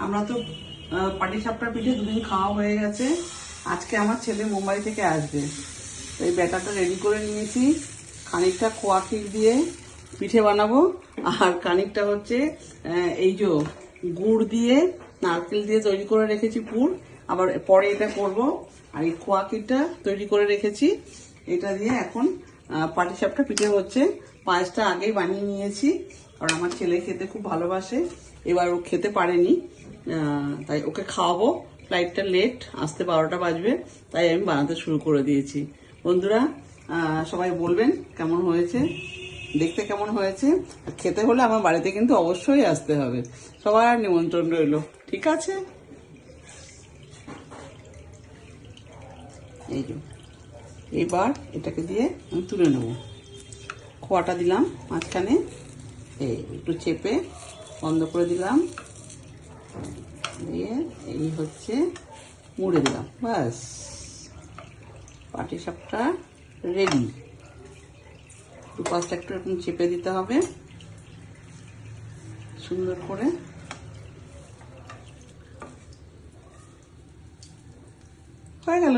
আমরা তো পাটিসাপটা পিঠে দুদিন খাওয়া হয়ে গেছে। আজকে আমার ছেলে মুম্বাই থেকে আসবে, এই ব্যাটারটা রেডি করে নিয়েছি। খানিকটা খোয়া ক্ষীর দিয়ে পিঠে বানাবো, আর খানিকটা হচ্ছে এই যে গুড় দিয়ে নারকেল দিয়ে তৈরি করে রেখেছি পুর, আবার পরে এটা করব। আর এই খোয়া ক্ষীরটা তৈরি করে রেখেছি, এটা দিয়ে এখন পাটিসাপটা পিঠে হচ্ছে। পায়েসটা আগেই বানিয়ে নিয়েছি, আর আমার ছেলে খেতে খুব ভালোবাসে। এবার ও খেতে পারেনি, তাই ওকে খাওয়াবো। ফ্লাইটটা লেট, আসতে 12টা বাজবে, তাই আমি বানাতে শুরু করে দিয়েছি। বন্ধুরা, সবাই বলবেন কেমন হয়েছে, দেখতে কেমন হয়েছে। খেতে হলে আমার বাড়িতে কিন্তু অবশ্যই আসতে হবে। সবার নিমন্ত্রণ রইল, ঠিক আছে? এই যে এবার এটাকে দিয়ে আমি তুলে নেব। খোয়াটা দিলাম মাঝখানে, একটু চেপে বন্ধ করে দিলাম, দিয়ে এই হচ্ছে মুড়ে দিলাম। ব্যাস, পাটিসাপটা রেডি। দুপাশটা একটু এরকম চেপে দিতে হবে সুন্দর করে। হয়ে গেল।